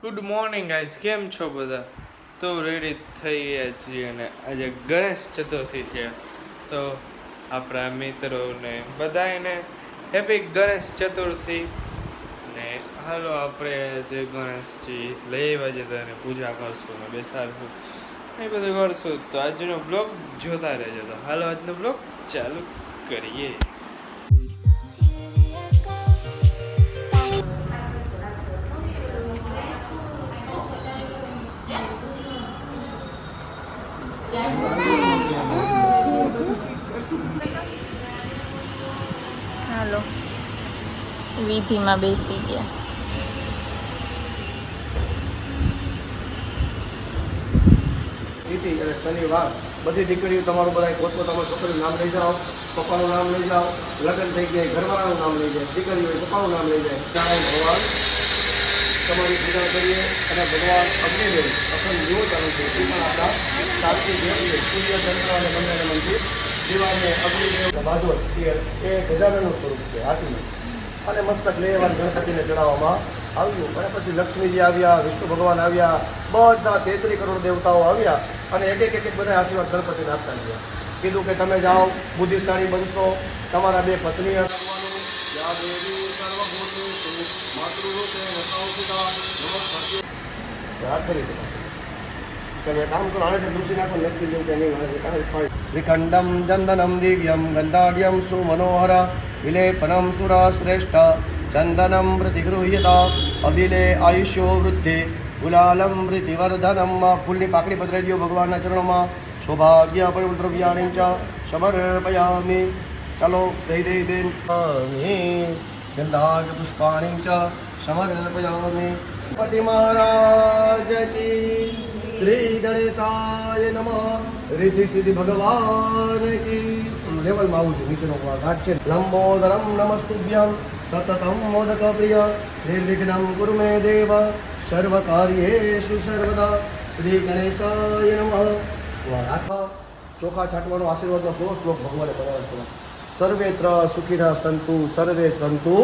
Good morning guys, કેમ છો બધા? તો રેડી થઈ ગયા છીએ અને આજે ગણેશ ચતુર્થી છે, તો આપણા મિત્રોને બધાને હેપી ગણેશ ચતુર્થી. અને હાલો આપણે જે ગણેશજી લઈ આવ્યા છે તેને પૂજા કરશું અને બેસાડશું એ બધું કરશું. તો આજનો બ્લોગ જોતા રહેજો. તો હાલો આજનો બ્લોગ ચાલુ કરીએ. હાલો વિધિમાં બેસી ગયા. અને શનિવાર બધી દીકરીઓ તમારું બધા પોતપોતાનું છોકરીનું નામ લઈ જાઓ, પપ્પાનું નામ લઈ જાઓ, લગ્ન થઈ જાય ઘરવાળાનું નામ લઈ જાય, દીકરીઓ પપ્પાનું નામ લઈ જાય. નારાયણ ભગવાન તમારી પૂજા કરીએ અને ભગવાન અગ્નિદેવ અખંડ જેવો ચાલુ છે એ પણ આપણા સાચી જોઈએ. સૂર્ય ચંદ્ર અને બંનેને મંદિર દિવાળને અગ્નિદેવ બાજુ એ ગજાનનનું સ્વરૂપ છે હાથીનું, અને મસ્તક લેવા ગણપતિને ચડાવવામાં આવ્યું. અને પછી લક્ષ્મીજી આવ્યા, વિષ્ણુ ભગવાન આવ્યા, બધા 33 કરોડ દેવતાઓ આવ્યા અને એક બધા આશીર્વાદ ગણપતિને આપતા ગયા. કીધું કે તમે જાઓ, બુદ્ધિશાળી બનશો, તમારા 2 પત્ની શ્રીખંડમ ચંદનમ દિવ્યમ ગંધાઢ્યમ સુમનોહર વિલેપનમ સુરા શ્રેષ્ઠ ચંદનમ પ્રતિગૃહ્યતા અભિલે આયુષ્યો વૃદ્ધિ ગુલાલમ વૃદ્ધિવર્ધનમ. ફૂલની પાકડી પધરાઈ દો ભગવાનના ચરણોમાં. સૌભાગ્ય પરિદ્રવ્યાણી ચ સમર્પયામિ. ચાલો દઈ દઈ બેન ગંધાગ પુષ્પાણી ચ સમર્પયામિ. ગણપતિ મહારાજ કી, શ્રી ગણેશાય નમઃ. રિદ્ધિ સિદ્ધિ ભગવાન કી. લેવલમાં આવું છે, નીચેનો ઘાટ છે. લંબોદરમ નમસ્તુભ્યમ સતતમ મોદક પ્રિય નિર્વિઘ્નમ ગુરુ મે દેવ સર્વકાર્યેષુ સર્વદા. શ્રી ગણેશાય નમઃ. આખા ચોખા છાંટવાનો આશીર્વાદનો કેવો શ્લોક ભગવાને બનાવ્યો છે. સર્વેત્ર સુખીના સંતુ સર્વે સંતુ.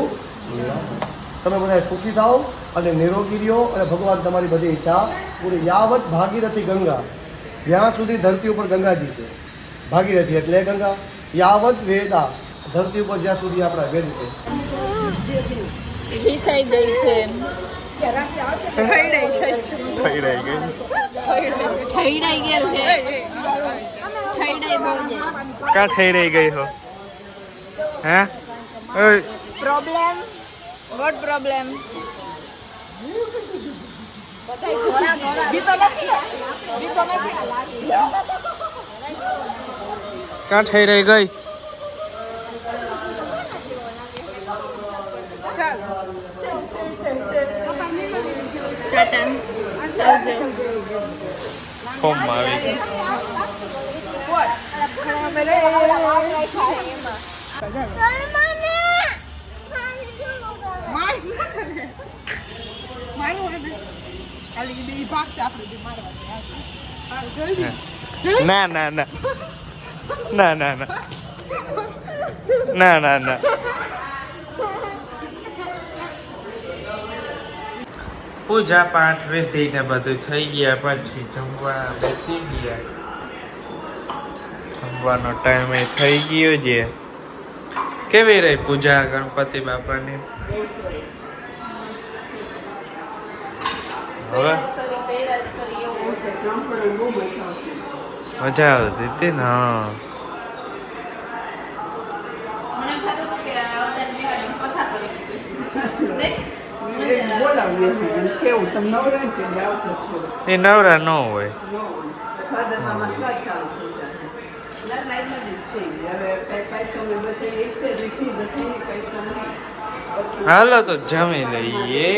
તમે બધા સુખી થાઓ અને નિરોગી રહ્યો અને ભગવાન તમારી બધી ઈચ્છા પૂરી. યાવત ભાગીરથી ગંગા, જ્યાં સુધી ધરતી ઉપર ગંગાજી છે, ભાગીરથી એટલે ગંગા. યાવત વેદા, ધરતી ઉપર જ્યાં સુધી આપણા વેદ છે. પીસાઈ ગઈ છે. ક્યાં થઈ રહી ગઈ હો? હે પ્રોબ્લેમ? Vote problem? ક્યાં થઈ રહી ગઈ? ફોર્મમાં આવી ગઈ. ના ના ના ના ના ના ના ના ના. પૂજા પાઠ વિધિ ને બધું થઈ ગયા પછી જમવા બેસી ગયા. જમવાનો ટાઈમ થઈ ગયો છે. કેવી રહી પૂજા ગણપતિ બાપાની? હવે મજા આવતી હતી ને? હા. એ નવરા ન હોય. હાલો તો જમી લઈએ.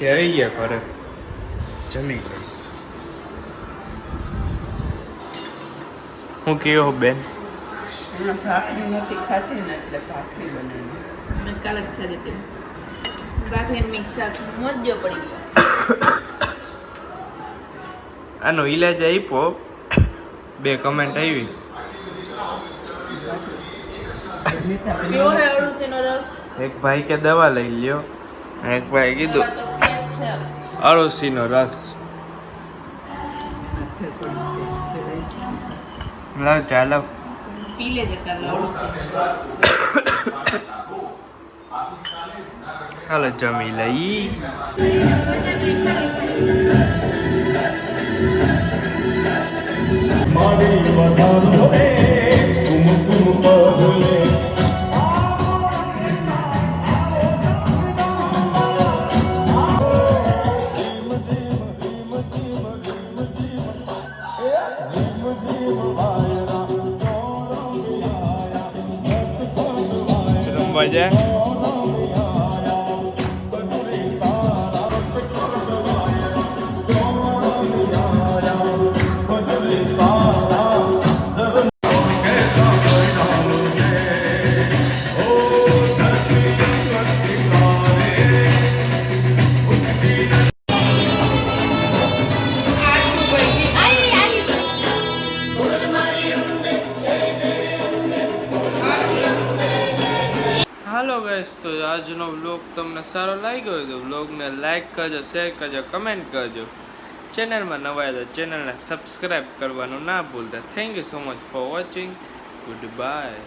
આવી ગયા ઘરે જમી. હું કયો બેન? ભાખરી નથી ખાતી ને એટલે ભાખરી બનાવી. મેં કાલે જ ખાધી હતી ભાખરી મિક્સ શાક. મોજો પડી ગયો. આનો ઈલાજ આપ્યો, 2 કમેન્ટ આવી. કેવો હે અળસીનો રસ? એક ભાઈ કે દવા લઈ લ્યો, એક ભાઈ કીધું દવા તો પીએ જ છે. અળસીનો રસ. લાવ ચાલો. પી લેજે કાલે અળસીનો રસ. હાલો જમી લઈ. રમવા જાય. હાલો ગાઈસ, તો આજનો વ્લોગ તમને સારો લાગ્યો હોય તો વ્લોગને લાઈક કરજો, શેર કરજો, કમેન્ટ કરજો. ચેનલમાં નવા આવ્યા તો ચેનલને સબસ્ક્રાઈબ કરવાનું ના ભૂલતા. Thank you so much for watching. Good bye.